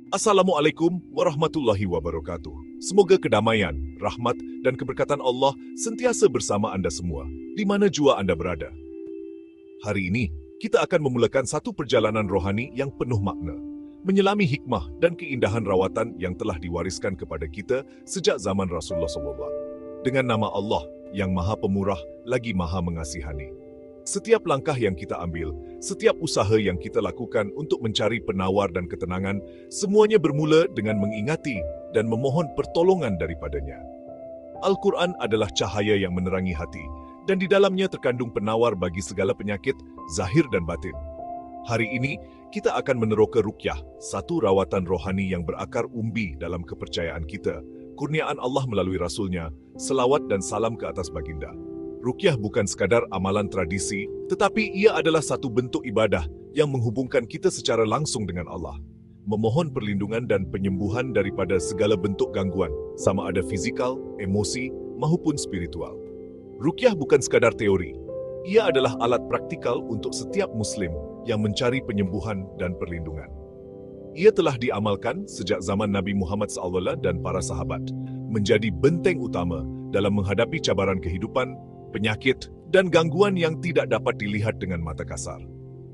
Assalamualaikum warahmatullahi wabarakatuh. Semoga kedamaian, rahmat, dan keberkatan Allah sentiasa bersama Anda semua, di mana jua Anda berada. Hari ini, kita akan memulakan satu perjalanan rohani yang penuh makna, menyelami hikmah dan keindahan rawatan yang telah diwariskan kepada kita sejak zaman Rasulullah SAW. Dengan nama Allah yang Maha Pemurah lagi Maha Mengasihani. Setiap langkah yang kita ambil, setiap usaha yang kita lakukan untuk mencari penawar dan ketenangan, semuanya bermula dengan mengingati dan memohon pertolongan daripadanya. Al-Quran adalah cahaya yang menerangi hati, dan di dalamnya terkandung penawar bagi segala penyakit, zahir dan batin. Hari ini, kita akan meneroka ruqyah, satu rawatan rohani yang berakar umbi dalam kepercayaan kita, kurniaan Allah melalui Rasul-Nya, selawat dan salam ke atas baginda. Ruqyah bukan sekadar amalan tradisi, tetapi ia adalah satu bentuk ibadah yang menghubungkan kita secara langsung dengan Allah. Memohon perlindungan dan penyembuhan daripada segala bentuk gangguan, sama ada fizikal, emosi, maupun spiritual. Ruqyah bukan sekadar teori. Ia adalah alat praktikal untuk setiap Muslim yang mencari penyembuhan dan perlindungan. Ia telah diamalkan sejak zaman Nabi Muhammad SAW dan para sahabat, menjadi benteng utama dalam menghadapi cabaran kehidupan, penyakit, dan gangguan yang tidak dapat dilihat dengan mata kasar.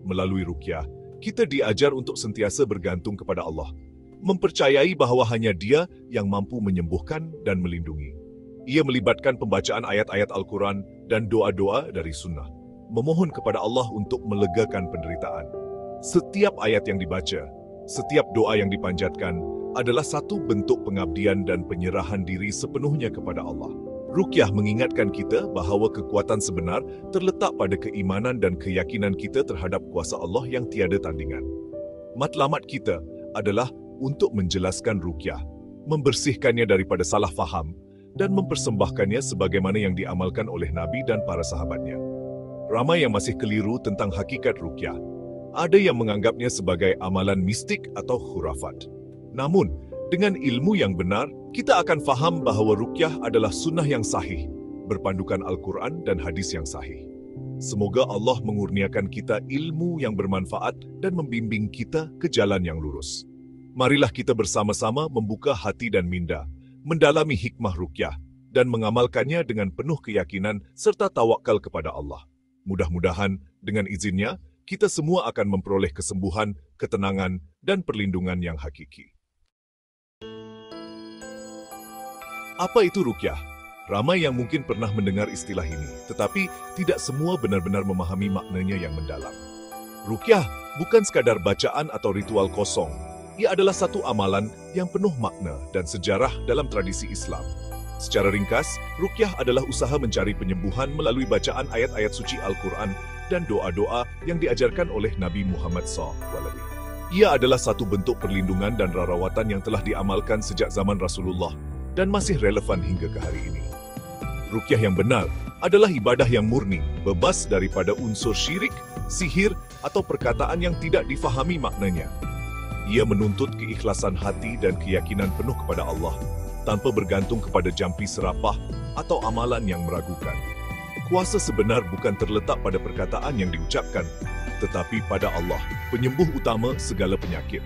Melalui ruqyah, kita diajar untuk sentiasa bergantung kepada Allah, mempercayai bahwa hanya Dia yang mampu menyembuhkan dan melindungi. Ia melibatkan pembacaan ayat-ayat Al-Quran dan doa-doa dari sunnah, memohon kepada Allah untuk melegakan penderitaan. Setiap ayat yang dibaca, setiap doa yang dipanjatkan adalah satu bentuk pengabdian dan penyerahan diri sepenuhnya kepada Allah. Ruqyah mengingatkan kita bahawa kekuatan sebenar terletak pada keimanan dan keyakinan kita terhadap kuasa Allah yang tiada tandingan. Matlamat kita adalah untuk menjelaskan ruqyah, membersihkannya daripada salah faham, dan mempersembahkannya sebagaimana yang diamalkan oleh Nabi dan para sahabatnya. Ramai yang masih keliru tentang hakikat ruqyah. Ada yang menganggapnya sebagai amalan mistik atau khurafat. Namun, dengan ilmu yang benar, kita akan faham bahawa ruqyah adalah sunnah yang sahih, berpandukan Al-Quran dan hadis yang sahih. Semoga Allah mengurniakan kita ilmu yang bermanfaat dan membimbing kita ke jalan yang lurus. Marilah kita bersama-sama membuka hati dan minda, mendalami hikmah ruqyah, dan mengamalkannya dengan penuh keyakinan serta tawakal kepada Allah. Mudah-mudahan, dengan izinnya, kita semua akan memperoleh kesembuhan, ketenangan, dan perlindungan yang hakiki. Apa itu ruqyah? Ramai yang mungkin pernah mendengar istilah ini, tetapi tidak semua benar-benar memahami maknanya yang mendalam. Ruqyah bukan sekadar bacaan atau ritual kosong. Ia adalah satu amalan yang penuh makna dan sejarah dalam tradisi Islam. Secara ringkas, ruqyah adalah usaha mencari penyembuhan melalui bacaan ayat-ayat suci Al-Quran dan doa-doa yang diajarkan oleh Nabi Muhammad SAW. Ia adalah satu bentuk perlindungan dan rawatan yang telah diamalkan sejak zaman Rasulullah dan masih relevan hingga ke hari ini. Ruqyah yang benar adalah ibadah yang murni, bebas daripada unsur syirik, sihir, atau perkataan yang tidak difahami maknanya. Ia menuntut keikhlasan hati dan keyakinan penuh kepada Allah, tanpa bergantung kepada jampi serapah atau amalan yang meragukan. Kuasa sebenar bukan terletak pada perkataan yang diucapkan, tetapi pada Allah, penyembuh utama segala penyakit.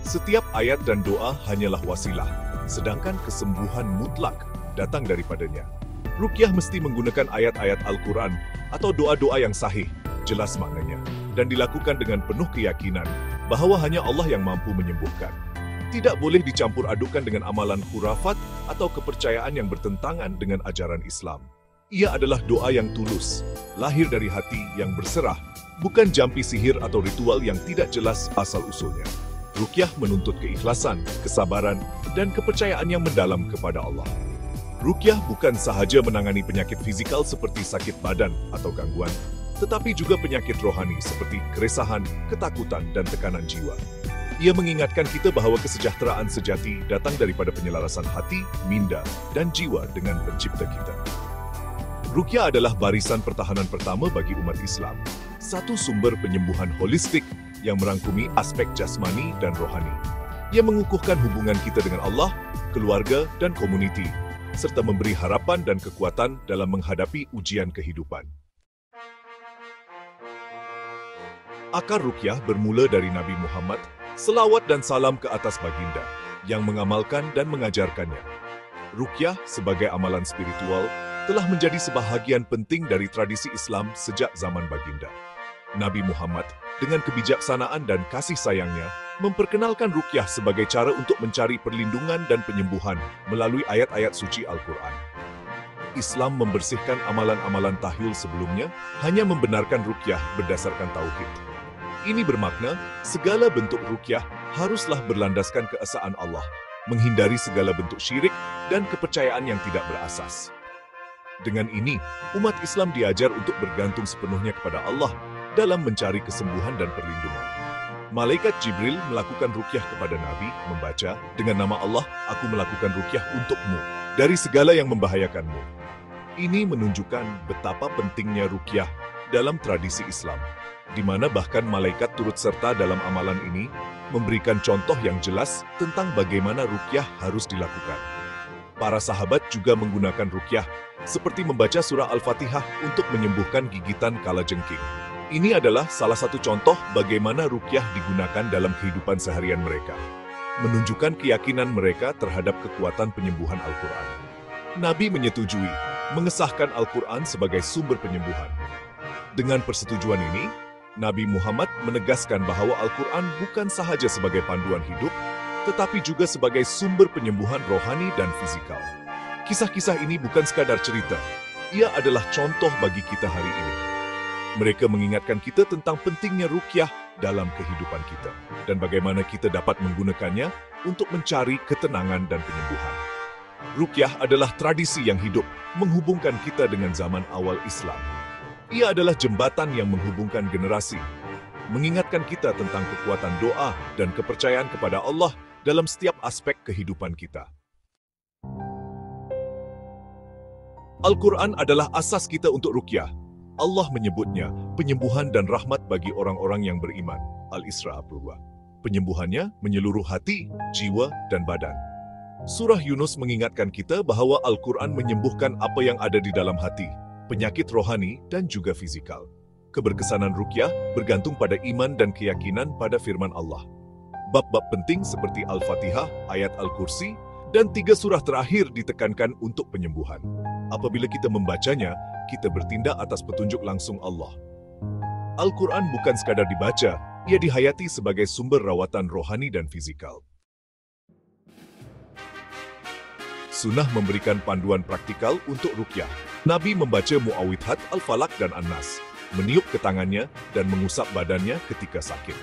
Setiap ayat dan doa hanyalah wasilah, sedangkan kesembuhan mutlak datang daripadanya. Ruqyah mesti menggunakan ayat-ayat Al-Quran atau doa-doa yang sahih, jelas maknanya, dan dilakukan dengan penuh keyakinan bahawa hanya Allah yang mampu menyembuhkan. Tidak boleh dicampur adukan dengan amalan khurafat atau kepercayaan yang bertentangan dengan ajaran Islam. Ia adalah doa yang tulus, lahir dari hati yang berserah, bukan jampi sihir atau ritual yang tidak jelas asal-usulnya. Ruqyah menuntut keikhlasan, kesabaran, dan kepercayaan yang mendalam kepada Allah. Ruqyah bukan sahaja menangani penyakit fizikal seperti sakit badan atau gangguan, tetapi juga penyakit rohani seperti keresahan, ketakutan, dan tekanan jiwa. Ia mengingatkan kita bahawa kesejahteraan sejati datang daripada penyelarasan hati, minda, dan jiwa dengan Pencipta kita. Ruqyah adalah barisan pertahanan pertama bagi umat Islam, satu sumber penyembuhan holistik yang merangkumi aspek jasmani dan rohani. Ia mengukuhkan hubungan kita dengan Allah, keluarga, dan komuniti, serta memberi harapan dan kekuatan dalam menghadapi ujian kehidupan. Akar ruqyah bermula dari Nabi Muhammad, selawat dan salam ke atas baginda, yang mengamalkan dan mengajarkannya. Ruqyah sebagai amalan spiritual telah menjadi sebahagian penting dari tradisi Islam sejak zaman baginda. Nabi Muhammad, dengan kebijaksanaan dan kasih sayangnya, memperkenalkan ruqyah sebagai cara untuk mencari perlindungan dan penyembuhan melalui ayat-ayat suci Al-Quran. Islam membersihkan amalan-amalan tahyul sebelumnya, hanya membenarkan ruqyah berdasarkan tauhid. Ini bermakna, segala bentuk ruqyah haruslah berlandaskan keesaan Allah, menghindari segala bentuk syirik dan kepercayaan yang tidak berasas. Dengan ini, umat Islam diajar untuk bergantung sepenuhnya kepada Allah dalam mencari kesembuhan dan perlindungan. Malaikat Jibril melakukan ruqyah kepada Nabi, membaca, "Dengan nama Allah, aku melakukan ruqyah untukmu dari segala yang membahayakanmu." Ini menunjukkan betapa pentingnya ruqyah dalam tradisi Islam, di mana bahkan malaikat turut serta dalam amalan ini, memberikan contoh yang jelas tentang bagaimana ruqyah harus dilakukan. Para sahabat juga menggunakan ruqyah, seperti membaca surah Al-Fatihah untuk menyembuhkan gigitan kalajengking. Ini adalah salah satu contoh bagaimana ruqyah digunakan dalam kehidupan seharian mereka, menunjukkan keyakinan mereka terhadap kekuatan penyembuhan Al-Quran. Nabi menyetujui, mengesahkan Al-Quran sebagai sumber penyembuhan. Dengan persetujuan ini, Nabi Muhammad menegaskan bahwa Al-Quran bukan sahaja sebagai panduan hidup, tetapi juga sebagai sumber penyembuhan rohani dan fisikal. Kisah-kisah ini bukan sekadar cerita, ia adalah contoh bagi kita hari ini. Mereka mengingatkan kita tentang pentingnya ruqyah dalam kehidupan kita, dan bagaimana kita dapat menggunakannya untuk mencari ketenangan dan penyembuhan. Ruqyah adalah tradisi yang hidup, menghubungkan kita dengan zaman awal Islam. Ia adalah jembatan yang menghubungkan generasi, mengingatkan kita tentang kekuatan doa dan kepercayaan kepada Allah dalam setiap aspek kehidupan kita. Al-Quran adalah asas kita untuk ruqyah. Allah menyebutnya penyembuhan dan rahmat bagi orang-orang yang beriman. Al-Isra 2. Penyembuhannya menyeluruh hati, jiwa, dan badan. Surah Yunus mengingatkan kita bahwa Al-Quran menyembuhkan apa yang ada di dalam hati, penyakit rohani, dan juga fisikal. Keberkesanan ruqyah bergantung pada iman dan keyakinan pada firman Allah. Bab-bab penting seperti Al-Fatihah, ayat Al-Kursi, dan 3 surah terakhir ditekankan untuk penyembuhan. Apabila kita membacanya, kita bertindak atas petunjuk langsung Allah. Al-Quran bukan sekadar dibaca, ia dihayati sebagai sumber rawatan rohani dan fisikal. Sunnah memberikan panduan praktikal untuk ruqyah. Nabi membaca Muawwidhat, Al-Falaq, dan An-Nas, meniup ke tangannya dan mengusap badannya ketika sakit.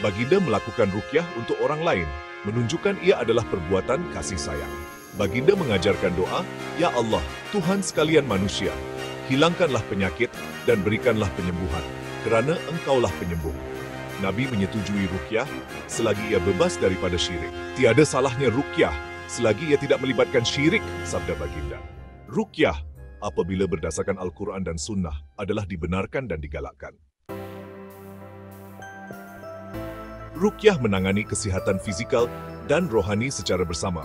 Baginda melakukan ruqyah untuk orang lain, menunjukkan ia adalah perbuatan kasih sayang. Baginda mengajarkan doa, "Ya Allah, Tuhan sekalian manusia, hilangkanlah penyakit dan berikanlah penyembuhan, kerana Engkaulah penyembuh." Nabi menyetujui ruqyah selagi ia bebas daripada syirik. Tiada salahnya ruqyah selagi ia tidak melibatkan syirik, sabda baginda. Ruqyah, apabila berdasarkan Al-Quran dan Sunnah, adalah dibenarkan dan digalakkan. Ruqyah menangani kesihatan fisikal dan rohani secara bersama.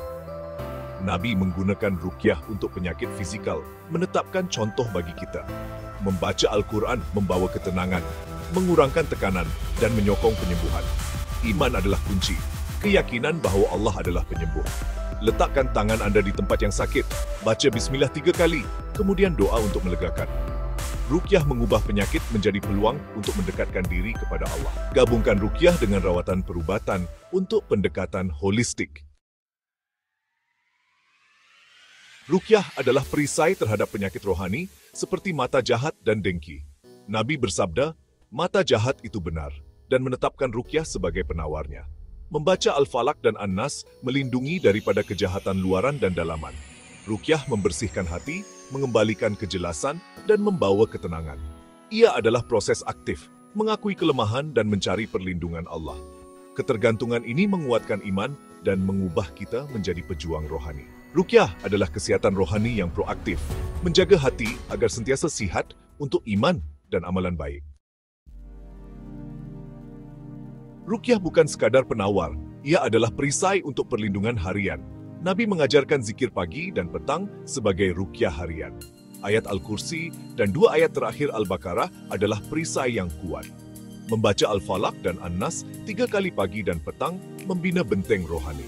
Nabi menggunakan ruqyah untuk penyakit fisikal, menetapkan contoh bagi kita. Membaca Al-Quran membawa ketenangan, mengurangkan tekanan, dan menyokong penyembuhan. Iman adalah kunci, keyakinan bahawa Allah adalah penyembuh. Letakkan tangan Anda di tempat yang sakit, baca Bismillah 3 kali, kemudian doa untuk melegakan. Ruqyah mengubah penyakit menjadi peluang untuk mendekatkan diri kepada Allah. Gabungkan ruqyah dengan rawatan perubatan untuk pendekatan holistik. Ruqyah adalah perisai terhadap penyakit rohani seperti mata jahat dan dengki. Nabi bersabda, mata jahat itu benar, dan menetapkan ruqyah sebagai penawarnya. Membaca Al-Falaq dan An-Nas melindungi daripada kejahatan luaran dan dalaman. Ruqyah membersihkan hati, mengembalikan kejelasan, dan membawa ketenangan. Ia adalah proses aktif, mengakui kelemahan dan mencari perlindungan Allah. Ketergantungan ini menguatkan iman dan mengubah kita menjadi pejuang rohani. Ruqyah adalah kesihatan rohani yang proaktif, menjaga hati agar sentiasa sihat untuk iman dan amalan baik. Ruqyah bukan sekadar penawar, ia adalah perisai untuk perlindungan harian. Nabi mengajarkan zikir pagi dan petang sebagai ruqyah harian. Ayat Al-Kursi dan 2 ayat terakhir Al-Baqarah adalah perisai yang kuat. Membaca Al-Falaq dan An-Nas 3 kali pagi dan petang membina benteng rohani.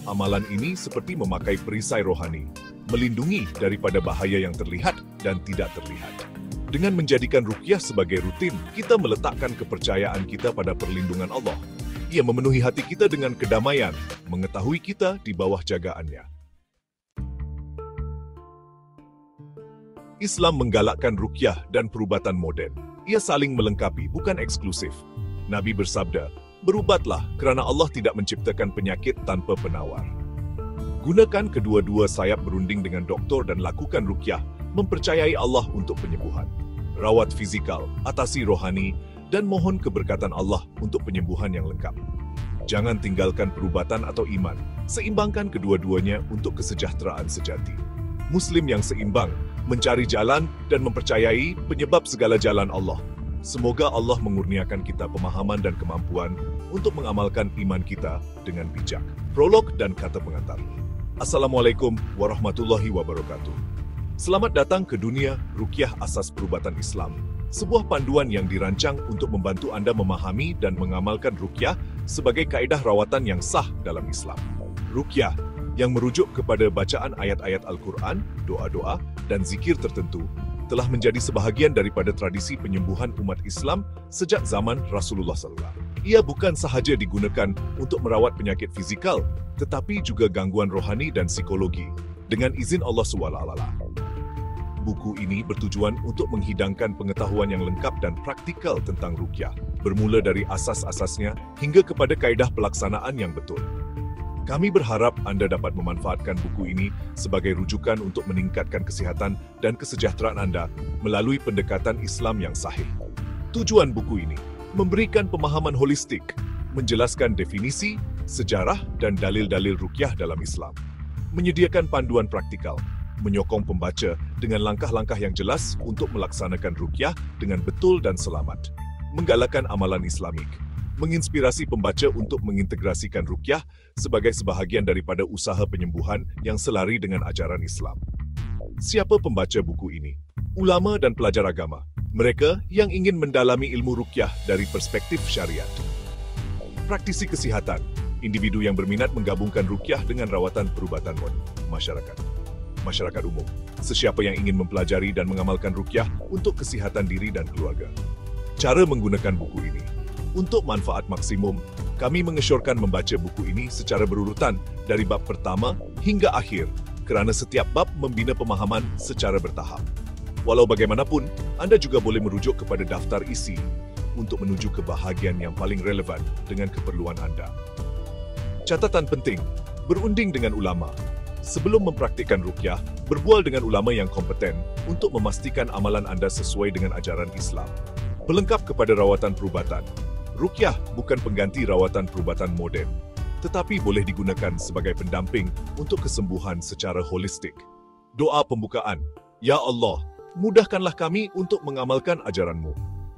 Amalan ini seperti memakai perisai rohani, melindungi daripada bahaya yang terlihat dan tidak terlihat. Dengan menjadikan ruqyah sebagai rutin, kita meletakkan kepercayaan kita pada perlindungan Allah. Ia memenuhi hati kita dengan kedamaian, mengetahui kita di bawah jagaannya. Islam menggalakkan ruqyah dan perubatan moden. Ia saling melengkapi, bukan eksklusif. Nabi bersabda, "Berubatlah kerana Allah tidak menciptakan penyakit tanpa penawar." Gunakan kedua-dua sayap berunding dengan doktor dan lakukan ruqyah, mempercayai Allah untuk penyembuhan. Rawat fizikal, atasi rohani, dan mohon keberkatan Allah untuk penyembuhan yang lengkap. Jangan tinggalkan perubatan atau iman, seimbangkan kedua-duanya untuk kesejahteraan sejati. Muslim yang seimbang, mencari jalan dan mempercayai penyebab segala jalan Allah. Semoga Allah mengurniakan kita pemahaman dan kemampuan untuk mengamalkan iman kita dengan bijak. Prolog dan kata pengantar. Assalamualaikum warahmatullahi wabarakatuh. Selamat datang ke dunia Ruqyah Asas Perubatan Islam, sebuah panduan yang dirancang untuk membantu Anda memahami dan mengamalkan ruqyah sebagai kaedah rawatan yang sah dalam Islam. Ruqyah yang merujuk kepada bacaan ayat-ayat Al-Quran, doa-doa, dan zikir tertentu, telah menjadi sebahagian daripada tradisi penyembuhan umat Islam sejak zaman Rasulullah SAW. Ia bukan sahaja digunakan untuk merawat penyakit fizikal, tetapi juga gangguan rohani dan psikologi, dengan izin Allah SWT. Buku ini bertujuan untuk menghidangkan pengetahuan yang lengkap dan praktikal tentang ruqyah, bermula dari asas-asasnya hingga kepada kaedah pelaksanaan yang betul. Kami berharap Anda dapat memanfaatkan buku ini sebagai rujukan untuk meningkatkan kesihatan dan kesejahteraan Anda melalui pendekatan Islam yang sahih. Tujuan buku ini memberikan pemahaman holistik, menjelaskan definisi, sejarah, dan dalil-dalil ruqyah dalam Islam, menyediakan panduan praktikal, menyokong pembaca dengan langkah-langkah yang jelas untuk melaksanakan ruqyah dengan betul dan selamat, menggalakkan amalan Islamik, menginspirasi pembaca untuk mengintegrasikan ruqyah sebagai sebahagian daripada usaha penyembuhan yang selari dengan ajaran Islam. Siapa pembaca buku ini? Ulama dan pelajar agama. Mereka yang ingin mendalami ilmu ruqyah dari perspektif syariat. Praktisi kesihatan. Individu yang berminat menggabungkan ruqyah dengan rawatan perubatan masyarakat. Masyarakat umum. Sesiapa yang ingin mempelajari dan mengamalkan ruqyah untuk kesihatan diri dan keluarga. Cara menggunakan buku ini. Untuk manfaat maksimum, kami mengesyorkan membaca buku ini secara berurutan dari bab pertama hingga akhir kerana setiap bab membina pemahaman secara bertahap. Walau bagaimanapun, Anda juga boleh merujuk kepada daftar isi untuk menuju ke bahagian yang paling relevan dengan keperluan Anda. Catatan penting, berunding dengan ulama. Sebelum mempraktikkan ruqyah, berbual dengan ulama yang kompeten untuk memastikan amalan Anda sesuai dengan ajaran Islam. Pelengkap kepada rawatan perubatan. Ruqyah bukan pengganti rawatan perubatan moden, tetapi boleh digunakan sebagai pendamping untuk kesembuhan secara holistik. Doa pembukaan. Ya Allah, mudahkanlah kami untuk mengamalkan ajaran-Mu.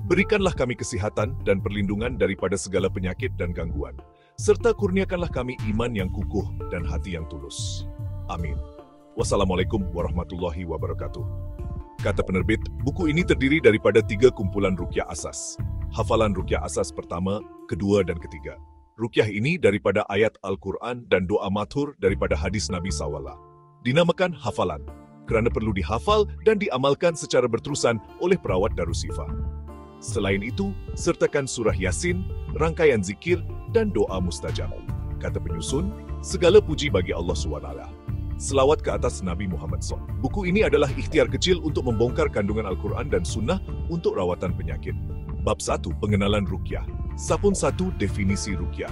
Berikanlah kami kesihatan dan perlindungan daripada segala penyakit dan gangguan, serta kurniakanlah kami iman yang kukuh dan hati yang tulus. Amin. Wassalamualaikum warahmatullahi wabarakatuh. Kata penerbit, buku ini terdiri daripada 3 kumpulan ruqyah asas. Hafalan ruqyah asas pertama, kedua, dan ketiga. Ruqyah ini daripada ayat Al-Quran dan doa mathur daripada hadis Nabi SAW. Dinamakan hafalan, kerana perlu dihafal dan diamalkan secara berterusan oleh perawat Darushifa. Selain itu, sertakan surah Yasin, rangkaian zikir, dan doa mustajab. Kata penyusun, segala puji bagi Allah SWT. Selawat ke atas Nabi Muhammad SAW. Buku ini adalah ikhtiar kecil untuk membongkar kandungan Al-Quran dan Sunnah untuk rawatan penyakit. Bab 1. Pengenalan ruqyah. Sapun 1. Definisi ruqyah.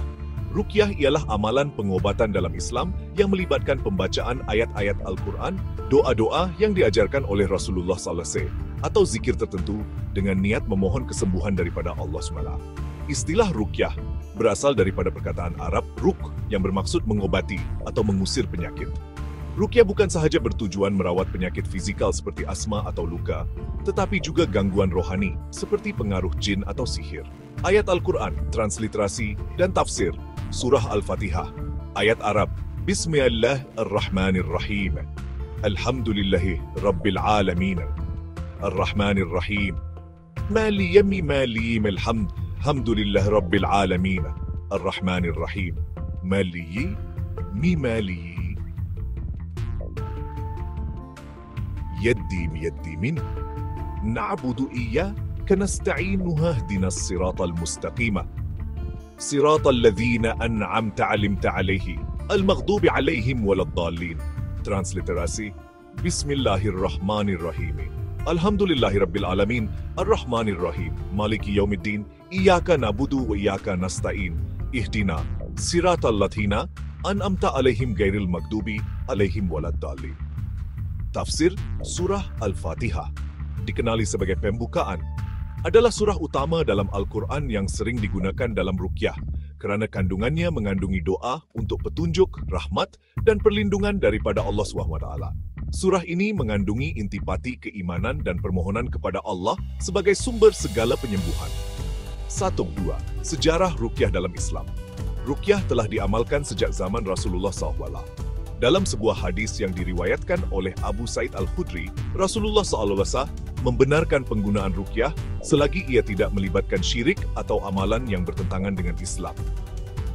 Ruqyah ialah amalan pengobatan dalam Islam yang melibatkan pembacaan ayat-ayat Al-Quran, doa-doa yang diajarkan oleh Rasulullah SAW, atau zikir tertentu dengan niat memohon kesembuhan daripada Allah SWT. Istilah ruqyah berasal daripada perkataan Arab ruq yang bermaksud mengobati atau mengusir penyakit. Ruqyah bukan sahaja bertujuan merawat penyakit fizikal seperti asma atau luka, tetapi juga gangguan rohani seperti pengaruh jin atau sihir. Ayat Al-Quran, transliterasi, dan tafsir. Surah Al-Fatihah. Ayat Arab. Bismillahirrahmanirrahim. Alhamdulillahi Rabbil Alamin. Ar-Rahmanir Rahim. Mali yami mali malhamd. Alhamdulillah Rabbil Alamin, Ar-Rahmanir Rahim, Maliyi, Mimaliyi, Yaddi Miyaddi Min, Na'budu Iyyaka Nasta'inu Hahdinas Siratal Mustaqimah, Siratal Ladzina An'amta 'alaihim, Al-Maghdubi 'alaihim Waladdallin. Transliterasi, Bismillahirrahmanirrahim. Alhamdulillahi Rabbil Alamin, Ar-Rahmanir Rahim, Maliki Yaumiddin, Iyyaka na'budu wa iyyaka nasta'in, Ihdina Siratal Ladzina An'amta 'alaihim ghairil maghdubi 'alaihim waladdallin. Tafsir Surah Al-Fatihah, dikenali sebagai pembukaan, adalah surah utama dalam Al-Quran yang sering digunakan dalam ruqyah kerana kandungannya mengandungi doa untuk petunjuk, rahmat dan perlindungan daripada Allah SWT. Surah ini mengandungi intipati keimanan dan permohonan kepada Allah sebagai sumber segala penyembuhan. 1. Sejarah ruqyah dalam Islam. Ruqyah telah diamalkan sejak zaman Rasulullah SAW. Dalam sebuah hadis yang diriwayatkan oleh Abu Sa'id Al-Khudri, Rasulullah SAW membenarkan penggunaan ruqyah selagi ia tidak melibatkan syirik atau amalan yang bertentangan dengan Islam.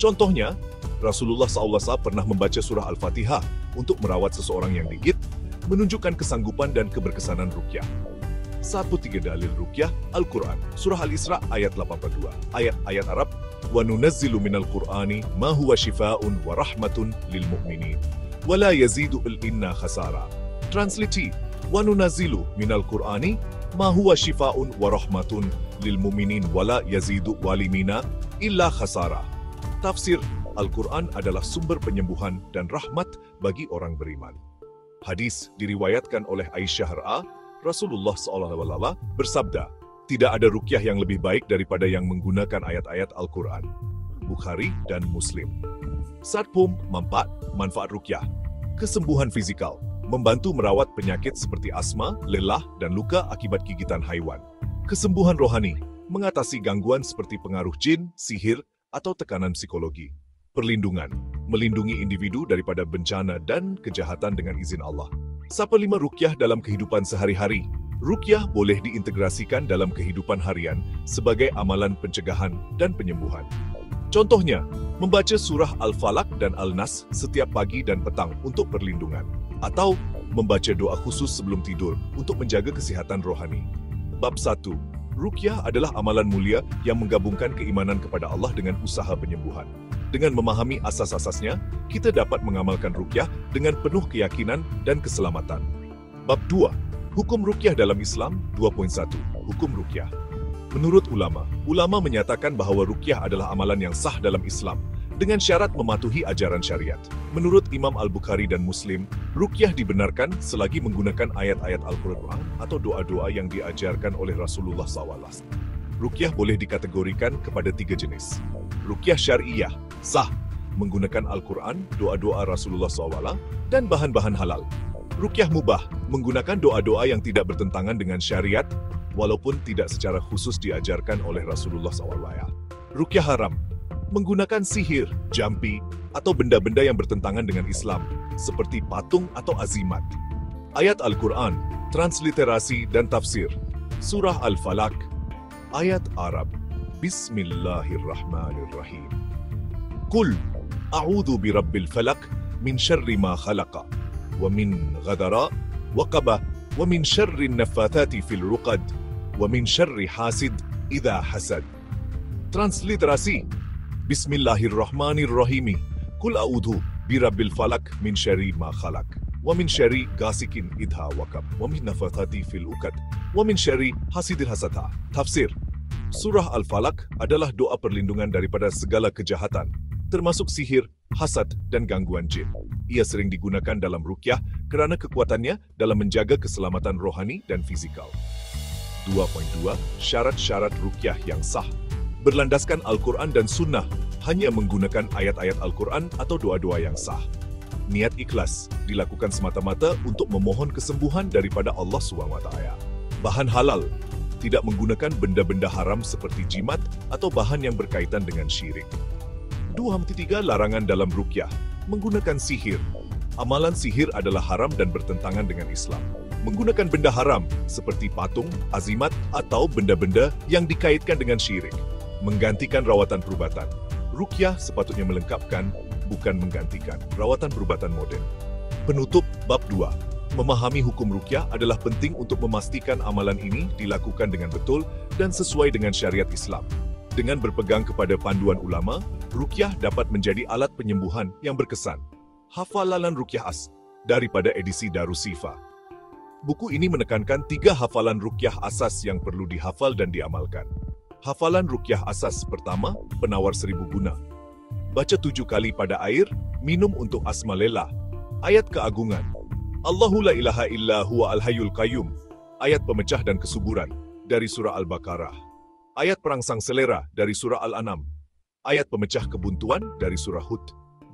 Contohnya, Rasulullah SAW pernah membaca surah Al-Fatihah untuk merawat seseorang yang digigit, menunjukkan kesanggupan dan keberkesanan ruqyah. 1. Dalil ruqyah Al-Quran, Surah Al-Isra ayat 82. Ayat Arab, وَنُنَزِّلُ مِنَ الْقُرْآنِ مَا هُوَ شِفَاءٌ وَرَحْمَةٌ لِلْمُؤْمِنِينَ وَلَا يَزِيدُ إِلَّا خَسَارًا. Translate, وَنُنَزِّلُ مِنَ الْقُرْآنِ مَا هُوَ شِفَاءٌ وَرَحْمَةٌ لِلْمُؤْمِنِينَ وَلَا يَزِيدُ الظَّالِمِينَ إِلَّا خَسَارًا. Tafsir, Al-Quran adalah sumber penyembuhan dan rahmat bagi orang beriman. Hadis diriwayatkan oleh Aisyah R.A. Rasulullah SAW bersabda, tidak ada ruqyah yang lebih baik daripada yang menggunakan ayat-ayat Al-Quran. Bukhari dan Muslim. 1. Manfaat ruqyah. Kesembuhan fizikal, membantu merawat penyakit seperti asma, lelah, dan luka akibat gigitan haiwan. Kesembuhan rohani, mengatasi gangguan seperti pengaruh jin, sihir, atau tekanan psikologi. Perlindungan, melindungi individu daripada bencana dan kejahatan dengan izin Allah. 5. Ruqyah dalam kehidupan sehari-hari. Ruqyah boleh diintegrasikan dalam kehidupan harian sebagai amalan pencegahan dan penyembuhan. Contohnya, membaca surah Al-Falaq dan Al-Nas setiap pagi dan petang untuk perlindungan, atau membaca doa khusus sebelum tidur untuk menjaga kesihatan rohani. Bab 1. Ruqyah adalah amalan mulia yang menggabungkan keimanan kepada Allah dengan usaha penyembuhan. Dengan memahami asas-asasnya, kita dapat mengamalkan ruqyah dengan penuh keyakinan dan keselamatan. Bab 2. Hukum ruqyah dalam Islam 2.1. Hukum ruqyah. Menurut ulama menyatakan bahawa ruqyah adalah amalan yang sah dalam Islam dengan syarat mematuhi ajaran syariat. Menurut Imam Al-Bukhari dan Muslim, ruqyah dibenarkan selagi menggunakan ayat-ayat Al-Quran atau doa-doa yang diajarkan oleh Rasulullah SAW. Ruqyah boleh dikategorikan kepada 3 jenis. Ruqyah syariah, sah, menggunakan Al-Quran, doa-doa Rasulullah SAW, dan bahan-bahan halal. Ruqyah mubah, menggunakan doa-doa yang tidak bertentangan dengan syariat, walaupun tidak secara khusus diajarkan oleh Rasulullah SAW. Ruqyah haram, menggunakan sihir, jampi, atau benda-benda yang bertentangan dengan Islam, seperti patung atau azimat. Ayat Al-Quran, transliterasi dan tafsir. Surah Al-Falaq, ayat Arab. Bismillahirrahmanirrahim. Qul a'udzu birabbil falaq min syarri ma khalaqa wa min ghadara wa qaba wa min syarri naffathati fil 'uqad wa min syarri hasid idza hasad. Transliterasi, Bismillahirrahmanirrahim. Qul a'udzu birabbil falaq min syarri ma khalaq wa min syarri ghasikin idha waqab wa min naffathati fil 'uqad wa min syarri hasidil hasad. Tafsir, Surah Al-Falaq adalah doa perlindungan daripada segala kejahatan, termasuk sihir, hasad, dan gangguan jin. Ia sering digunakan dalam ruqyah kerana kekuatannya dalam menjaga keselamatan rohani dan fizikal. 2.2. Syarat-syarat ruqyah yang sah. Berlandaskan Al-Quran dan Sunnah, hanya menggunakan ayat-ayat Al-Quran atau doa-doa yang sah. Niat ikhlas dilakukan semata-mata untuk memohon kesembuhan daripada Allah SWT. Bahan halal, tidak menggunakan benda-benda haram seperti jimat atau bahan yang berkaitan dengan syirik. 2.3. Larangan dalam ruqyah. Menggunakan sihir. Amalan sihir adalah haram dan bertentangan dengan Islam. Menggunakan benda haram seperti patung, azimat, atau benda-benda yang dikaitkan dengan syirik. Menggantikan rawatan perubatan. Ruqyah sepatutnya melengkapkan, bukan menggantikan, rawatan perubatan modern. Penutup bab 2. Memahami hukum ruqyah adalah penting untuk memastikan amalan ini dilakukan dengan betul dan sesuai dengan syariat Islam. Dengan berpegang kepada panduan ulama, ruqyah dapat menjadi alat penyembuhan yang berkesan. Hafalan Ruqyah As daripada edisi Darushifa. Buku ini menekankan 3 hafalan ruqyah asas yang perlu dihafal dan diamalkan. Hafalan ruqyah asas pertama, penawar 1000 guna. Baca 7 kali pada air, minum untuk asma lelah. Ayat keagungan. Allahu la ilaha illa huwa al-hayyul qayyum. Ayat pemecah dan kesuburan dari surah Al-Baqarah. Ayat perangsang selera dari surah Al-An'am. Ayat pemecah kebuntuan dari surah Hud.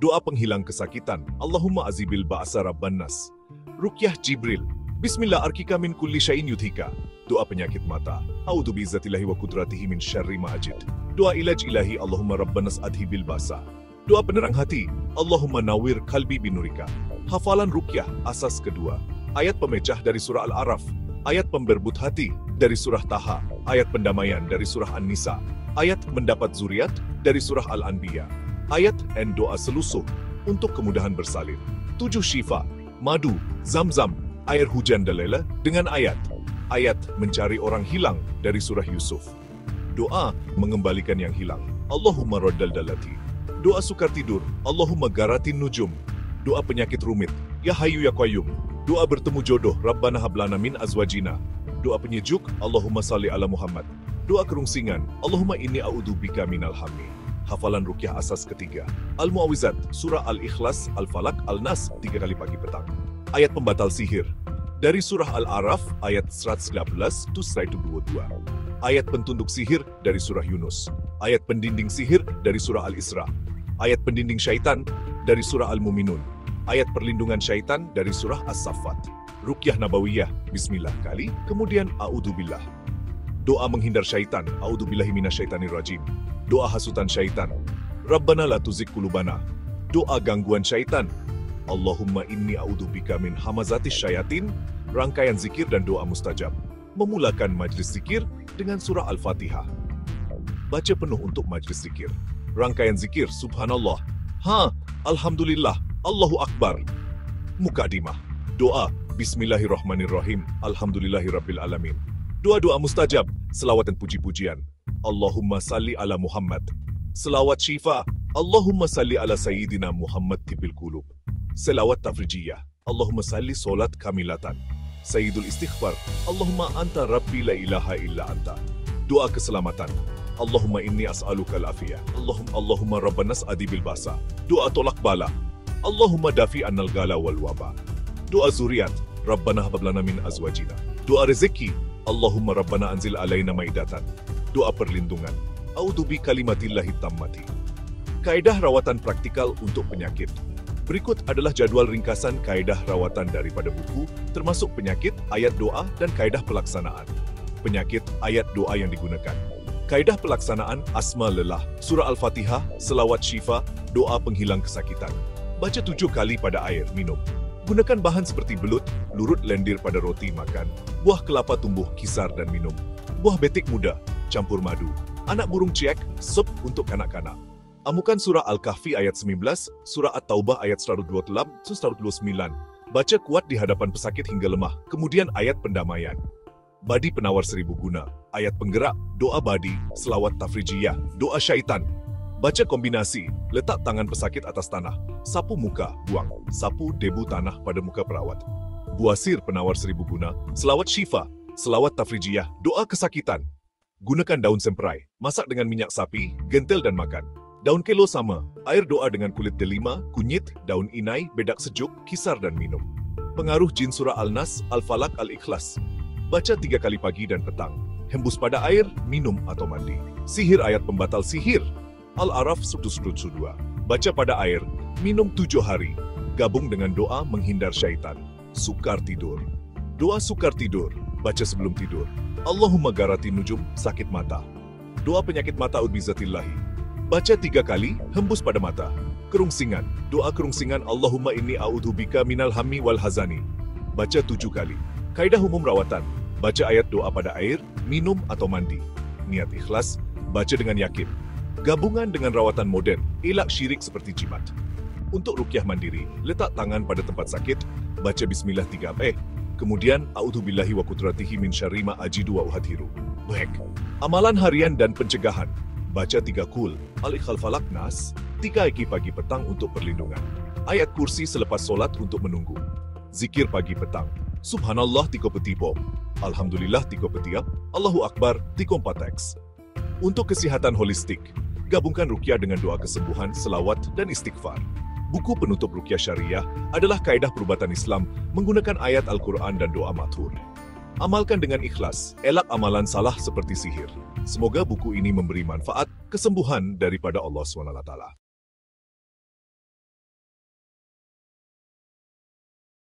Doa penghilang kesakitan. Allahumma azibil ba'sa rabban nas. Ruqyah Jibril. Bismillah arkika min kulli syai'in yudhika. Doa penyakit mata. A'udzu bi'izzatillahi wa qudratihi min syarri ma ajid. Doa ilaj ilahi Allahumma rabbanas adhibil basa. Doa penerang hati. Allahumma nawir qalbi binurika. Hafalan ruqyah asas kedua. Ayat pemecah dari surah Al-A'raf. Ayat pemberbut hati dari surah Taha. Ayat pendamaian dari surah An-Nisa. Ayat mendapat zuriat dari surah Al-Anbiya. Ayat dan doa selusuh untuk kemudahan bersalin. 7 syifa, madu, zam-zam, air hujan dalala dengan ayat. Ayat mencari orang hilang dari surah Yusuf. Doa mengembalikan yang hilang. Allahumma raddal dalati. Doa sukar tidur. Allahumma garatin nujum. Doa penyakit rumit. Ya Hayyu ya Qayyum. Doa bertemu jodoh. Rabbana hablana min azwajina. Doa penyejuk. Allahumma salli ala Muhammad. Doa kerungsingan. Allahumma inni a'udzubika minal hammi. Hafalan ruqyah asas ketiga. Al-Mu'awwizat, surah Al-Ikhlas, Al-Falaq, Al-Nas 3 kali pagi petang. Ayat pembatal sihir. Dari surah Al-A'raf, ayat 119-122. Ayat pentunduk sihir dari surah Yunus. Ayat pendinding sihir dari surah Al-Isra. Ayat pendinding syaitan dari surah Al-Muminun. Ayat perlindungan syaitan dari surah As-Saffat. Ruqyah Nabawiyah, Bismillah kali, kemudian A'udzubillah. Doa menghindar syaitan, A'udzubillahi minasyaitanirrajim. Doa hasutan syaitan, Rabbana la tuzigh qulubana. Doa gangguan syaitan, Allahumma inni a'udzubika min hamazatis syayatin. Rangkaian zikir dan doa mustajab. Memulakan majlis zikir dengan surah Al-Fatihah. Baca penuh untuk majlis zikir. Rangkaian zikir, Subhanallah. Alhamdulillah, Allahu Akbar. Mukadimah. Doa, Bismillahirrahmanirrahim. Alhamdulillahirabbil alamin. Doa-doa mustajab, selawat dan puji-pujian. Allahumma salli ala Muhammad. Selawat syifa. Allahumma salli ala Sayyidina Muhammad tibil qulub. Selawat tafrijiyah. Allahumma salli solat kamilatan. Sayyidul istighfar. Allahumma anta rabbi la ilaha illa anta. Doa keselamatan. Allahumma inni as'aluka al-afiyah. Allahumma rabbanas adibil basa. Doa tolak bala. Allahumma dafi annal gala wal waba. Doa zuriat. Rabbana hablana min azwajina. Doa rezeki. Allahumma rabbana anzil alaina maidatan. Doa perlindungan. A'udzu bi kalimatillahi tammati. Kaedah rawatan praktikal untuk penyakit. Berikut adalah jadwal ringkasan kaedah rawatan daripada buku, termasuk penyakit, ayat doa, dan kaedah pelaksanaan. Penyakit, ayat doa yang digunakan. Kaedah pelaksanaan, asma lelah, surah Al-Fatihah, selawat syifa, doa penghilang kesakitan. Baca 7 kali pada air, minum. Gunakan bahan seperti belut, lurut lendir pada roti makan, buah kelapa tumbuh kisar dan minum, buah betik muda, campur madu, anak burung ciek, sup untuk kanak-kanak. Amukan surah Al-Kahfi ayat 19, surah At-Taubah ayat 128-129. Baca kuat di hadapan pesakit hingga lemah. Kemudian ayat pendamaian. Badi penawar 1000 guna. Ayat penggerak, doa badi, selawat tafrijiyah, doa syaitan. Baca kombinasi, letak tangan pesakit atas tanah. Sapu muka, buang. Sapu debu tanah pada muka perawat. Buasir penawar 1000 guna. Selawat syifa, selawat tafrijiyah, doa kesakitan. Gunakan daun semperai, masak dengan minyak sapi, gentel dan makan. Daun kelo sama, air doa dengan kulit delima, kunyit, daun inai, bedak sejuk, kisar dan minum. Pengaruh jin surah Al-Nas, Al-Falaq, Al-Ikhlas. Baca 3 kali pagi dan petang. Hembus pada air, minum atau mandi. Sihir ayat pembatal sihir. Al-A'raf 122. Baca pada air, minum 7 hari. Gabung dengan doa menghindar syaitan. Sukar tidur. Doa sukar tidur. Baca sebelum tidur. Allahumma garati nujum, sakit mata. Doa penyakit mata udbizatillahi. Baca 3 kali, hembus pada mata. Kerungsingan. Doa kerungsingan Allahumma inni a'udzubika minal hammi wal hazani. Baca 7 kali. Kaidah umum rawatan. Baca ayat doa pada air, minum atau mandi. Niat ikhlas. baca dengan yakin. Gabungan dengan rawatan moden, elak syirik seperti jimat. Untuk ruqyah mandiri, letak tangan pada tempat sakit, baca bismillah 3 kemudian a'udzubillahi wa qudratihi min syarri ma ajidu wa uhadhiru. Baik. Amalan harian dan pencegahan. Baca 3 kul, Al-Ikhlas Falaq Nas, 3 eki pagi petang untuk perlindungan. Ayat kursi selepas solat untuk menunggu. Zikir pagi petang. Subhanallah 3 petipo. Alhamdulillah 3 petiap. Allahu Akbar 3 x. Untuk kesihatan holistik, gabungkan ruqyah dengan doa kesembuhan, selawat, dan istighfar. Buku penutup ruqyah syariah adalah kaedah perubatan Islam menggunakan ayat Al-Quran dan doa mathur. Amalkan dengan ikhlas, elak amalan salah seperti sihir. Semoga buku ini memberi manfaat, kesembuhan daripada Allah SWT.